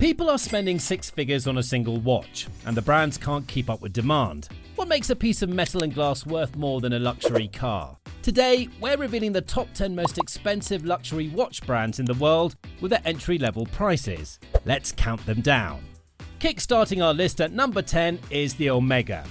People are spending six figures on a single watch, and the brands can't keep up with demand. What makes a piece of metal and glass worth more than a luxury car? Today, we're revealing the top 10 most expensive luxury watch brands in the world with their entry-level prices. Let's count them down. Kickstarting our list at number 10 is the Omega.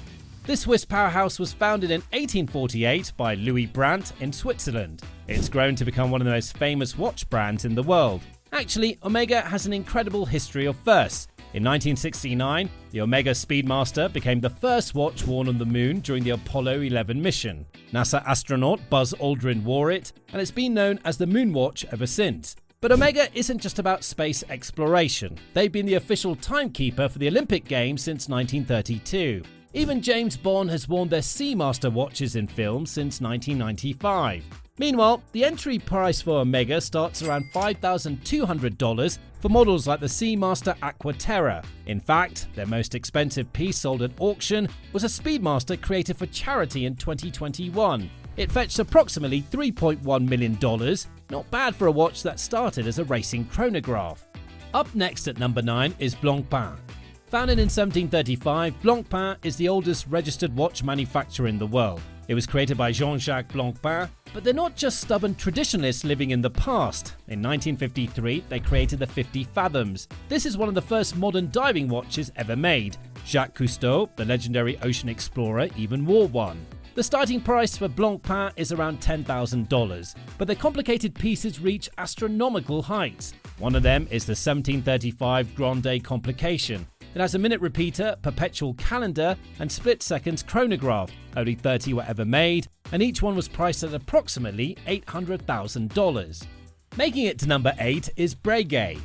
This Swiss powerhouse was founded in 1848 by Louis Brandt in Switzerland. It's grown to become one of the most famous watch brands in the world. Actually, Omega has an incredible history of firsts. In 1969, the Omega Speedmaster became the first watch worn on the moon during the Apollo 11 mission. NASA astronaut Buzz Aldrin wore it, and it's been known as the Moon Watch ever since. But Omega isn't just about space exploration. They've been the official timekeeper for the Olympic Games since 1932. Even James Bond has worn their Seamaster watches in films since 1995. Meanwhile, the entry price for Omega starts around $5,200 for models like the Seamaster Aquaterra. In fact, their most expensive piece sold at auction was a Speedmaster created for charity in 2021. It fetched approximately $3.1 million, not bad for a watch that started as a racing chronograph. Up next at number 9 is Blancpain. Founded in 1735, Blancpain is the oldest registered watch manufacturer in the world. It was created by Jean-Jacques Blancpain, but they're not just stubborn traditionalists living in the past. In 1953, they created the 50 Fathoms. This is one of the first modern diving watches ever made. Jacques Cousteau, the legendary ocean explorer, even wore one. The starting price for Blancpain is around $10,000, but their complicated pieces reach astronomical heights. One of them is the 1735 Grande Complication. It has a minute repeater, perpetual calendar, and split seconds chronograph. Only 30 were ever made, and each one was priced at approximately $800,000. Making it to number 8 is Breguet.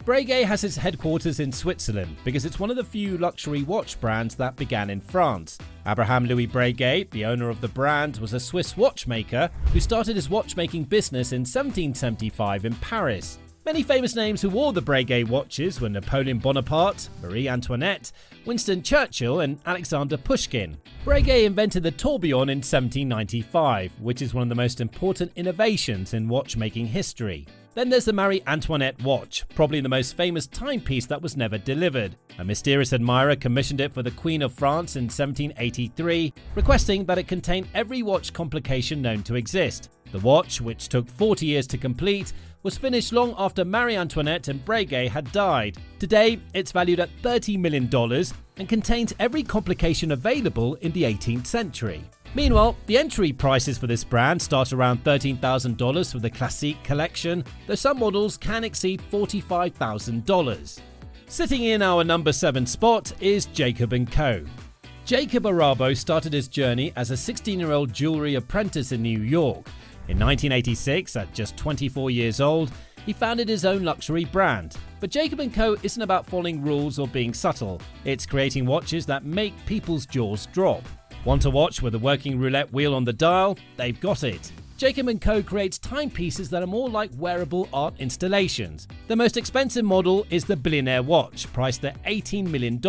Breguet has its headquarters in Switzerland because it's one of the few luxury watch brands that began in France. Abraham Louis Breguet, the owner of the brand, was a Swiss watchmaker who started his watchmaking business in 1775 in Paris. Many famous names who wore the Breguet watches were Napoleon Bonaparte, Marie Antoinette, Winston Churchill, and Alexander Pushkin. Breguet invented the tourbillon in 1795, which is one of the most important innovations in watchmaking history. Then there's the Marie Antoinette watch, probably the most famous timepiece that was never delivered. A mysterious admirer commissioned it for the Queen of France in 1783, requesting that it contain every watch complication known to exist. The watch, which took 40 years to complete, was finished long after Marie Antoinette and Breguet had died. Today, it's valued at $30 million and contains every complication available in the 18th century. Meanwhile, the entry prices for this brand start around $13,000 for the Classique collection, though some models can exceed $45,000. Sitting in our number 7 spot is Jacob & Co. Jacob Arabo started his journey as a 16-year-old jewelry apprentice in New York. In 1986, at just 24 years old, he founded his own luxury brand. But Jacob & Co. isn't about following rules or being subtle. It's creating watches that make people's jaws drop. Want a watch with a working roulette wheel on the dial? They've got it. Jacob & Co. creates timepieces that are more like wearable art installations. The most expensive model is the Billionaire watch, priced at $18 million.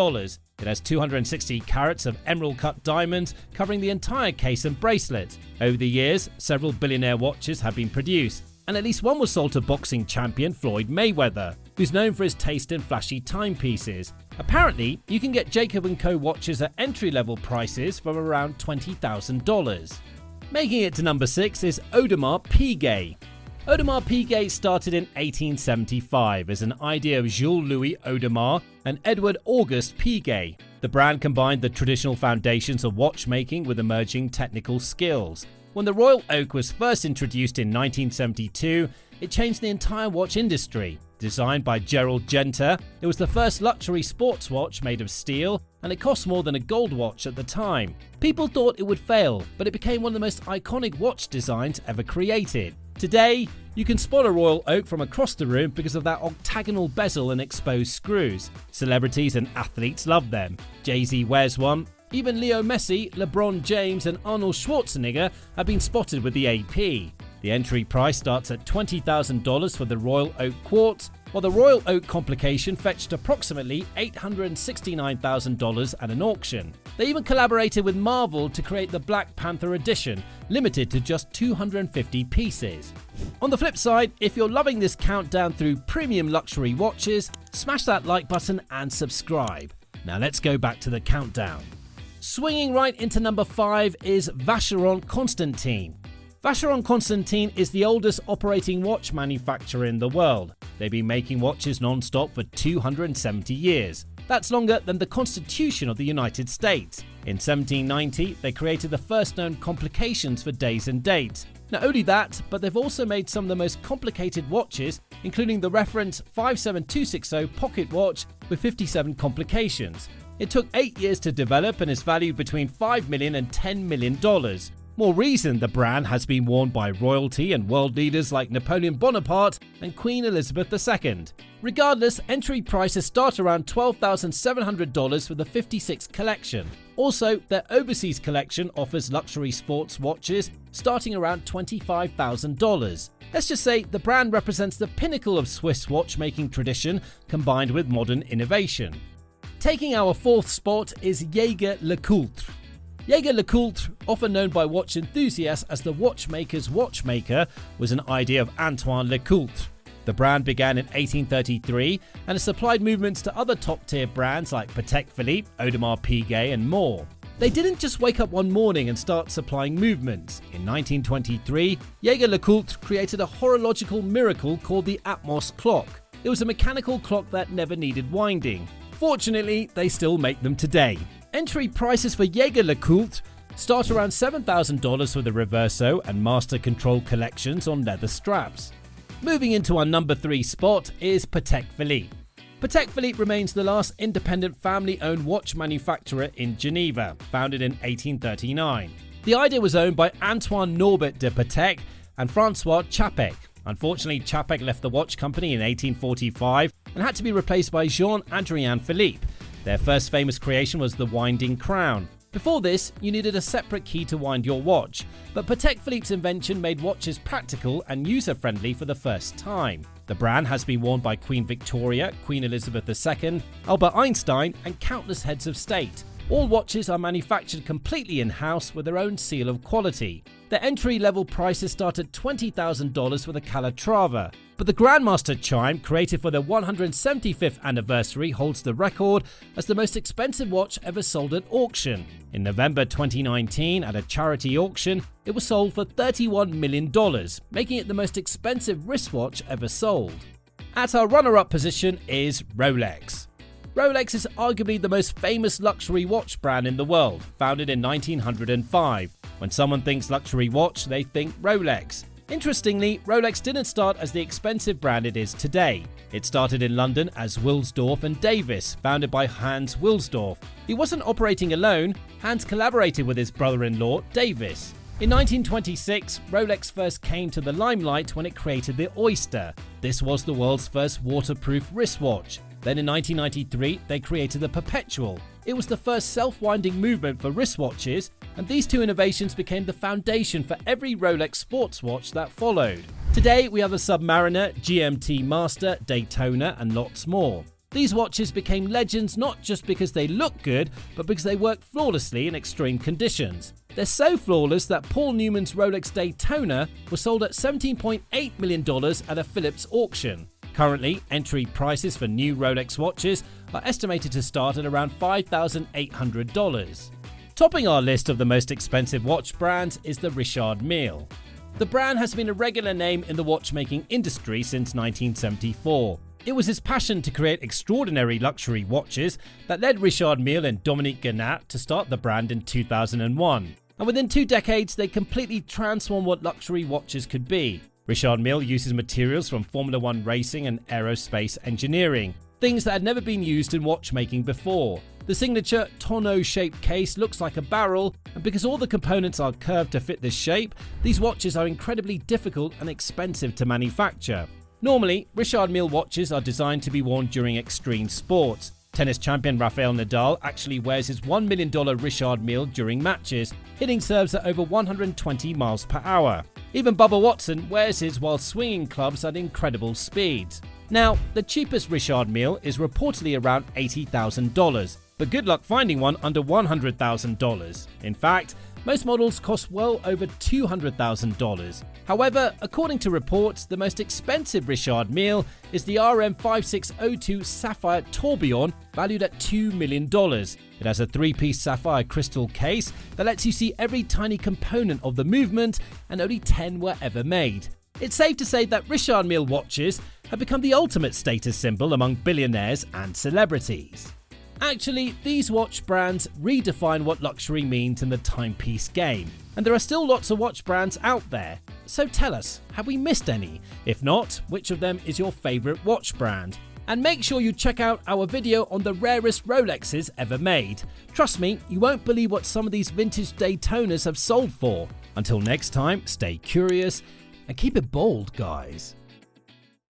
It has 260 carats of emerald-cut diamonds covering the entire case and bracelet. Over the years, several Billionaire watches have been produced, and at least one was sold to boxing champion Floyd Mayweather, who's known for his taste in flashy timepieces. Apparently, you can get Jacob & Co. watches at entry-level prices from around $20,000. Making it to number 6 is Audemars Piguet. Audemars Piguet started in 1875 as an idea of Jules-Louis Audemars and Edward Auguste Piguet. The brand combined the traditional foundations of watchmaking with emerging technical skills. When the Royal Oak was first introduced in 1972, it changed the entire watch industry. Designed by Gerald Genter, it was the first luxury sports watch made of steel, and it cost more than a gold watch at the time. People thought it would fail, but it became one of the most iconic watch designs ever created. Today, you can spot a Royal Oak from across the room because of that octagonal bezel and exposed screws. Celebrities and athletes love them. Jay-Z wears one. Even Leo Messi, LeBron James, and Arnold Schwarzenegger have been spotted with the AP. The entry price starts at $20,000 for the Royal Oak Quartz, while the Royal Oak complication fetched approximately $869,000 at an auction. They even collaborated with Marvel to create the Black Panther edition, limited to just 250 pieces. On the flip side, if you're loving this countdown through premium luxury watches, smash that like button and subscribe. Now let's go back to the countdown. Swinging right into number 5 is Vacheron Constantin. Vacheron Constantin is the oldest operating watch manufacturer in the world. They've been making watches non-stop for 270 years. That's longer than the Constitution of the United States. In 1790, they created the first known complications for days and dates. Not only that, but they've also made some of the most complicated watches, including the reference 57260 pocket watch with 57 complications. It took 8 years to develop and is valued between $5 million and $10 million. More reason the brand has been worn by royalty and world leaders like Napoleon Bonaparte and Queen Elizabeth II. Regardless, entry prices start around $12,700 for the 56 collection. Also, their overseas collection offers luxury sports watches starting around $25,000. Let's just say the brand represents the pinnacle of Swiss watchmaking tradition combined with modern innovation. Taking our fourth spot is Jaeger-LeCoultre. Jaeger-LeCoultre, often known by watch enthusiasts as the watchmaker's watchmaker, was an idea of Antoine LeCoultre. The brand began in 1833 and has supplied movements to other top-tier brands like Patek Philippe, Audemars Piguet and more. They didn't just wake up one morning and start supplying movements. In 1923, Jaeger-LeCoultre created a horological miracle called the Atmos clock. It was a mechanical clock that never needed winding. Fortunately, they still make them today. Entry prices for Jaeger-LeCoultre start around $7,000 for the Reverso and Master Control collections on leather straps. Moving into our number 3 spot is Patek Philippe. Patek Philippe remains the last independent family-owned watch manufacturer in Geneva, founded in 1839. The idea was owned by Antoine Norbert de Patek and Francois Chapek. Unfortunately, Chapek left the watch company in 1845 and had to be replaced by Jean-Adrien Philippe. Their first famous creation was the winding crown. Before this, you needed a separate key to wind your watch, but Patek Philippe's invention made watches practical and user-friendly for the first time. The brand has been worn by Queen Victoria, Queen Elizabeth II, Albert Einstein, and countless heads of state. All watches are manufactured completely in-house with their own seal of quality. Their entry-level prices start at $20,000 for the Calatrava, but the Grandmaster chime, created for their 175th anniversary, holds the record as the most expensive watch ever sold at auction. In November 2019, at a charity auction, it was sold for $31 million, making it the most expensive wristwatch ever sold. At our runner-up position is Rolex. Rolex is arguably the most famous luxury watch brand in the world, founded in 1905. When someone thinks luxury watch, they think Rolex. Interestingly, Rolex didn't start as the expensive brand it is today. It started in London as Wilsdorf and Davis, founded by Hans Wilsdorf. He wasn't operating alone. Hans collaborated with his brother-in-law, Davis. In 1926, Rolex first came to the limelight when it created the Oyster. This was the world's first waterproof wristwatch. Then in 1993, they created the Perpetual. It was the first self-winding movement for wristwatches, and these two innovations became the foundation for every Rolex sports watch that followed. Today, we have the Submariner, GMT Master, Daytona, and lots more. These watches became legends not just because they look good, but because they work flawlessly in extreme conditions. They're so flawless that Paul Newman's Rolex Daytona was sold at $17.8 million at a Phillips auction. Currently, entry prices for new Rolex watches are estimated to start at around $5,800. Topping our list of the most expensive watch brands is the Richard Mille. The brand has been a regular name in the watchmaking industry since 1974. It was his passion to create extraordinary luxury watches that led Richard Mille and Dominique Gannat to start the brand in 2001. And within 2 decades, they completely transformed what luxury watches could be. Richard Mille uses materials from Formula 1 racing and aerospace engineering, things that had never been used in watchmaking before. The signature tonneau-shaped case looks like a barrel, and because all the components are curved to fit this shape, these watches are incredibly difficult and expensive to manufacture. Normally, Richard Mille watches are designed to be worn during extreme sports. Tennis champion Rafael Nadal actually wears his $1 million Richard Mille during matches, hitting serves at over 120 miles per hour. Even Bubba Watson wears his while swinging clubs at incredible speeds. Now, the cheapest Richard Mille is reportedly around $80,000, but good luck finding one under $100,000. In fact, most models cost well over $200,000. However, according to reports, the most expensive Richard Mille is the RM5602 Sapphire Tourbillon, valued at $2 million. It has a 3-piece sapphire crystal case that lets you see every tiny component of the movement, and only 10 were ever made. It's safe to say that Richard Mille watches have become the ultimate status symbol among billionaires and celebrities. Actually, these watch brands redefine what luxury means in the timepiece game, and there are still lots of watch brands out there. So tell us, have we missed any? If not, which of them is your favourite watch brand? And make sure you check out our video on the rarest Rolexes ever made. Trust me, you won't believe what some of these vintage Daytonas have sold for. Until next time, stay curious and keep it bold, guys.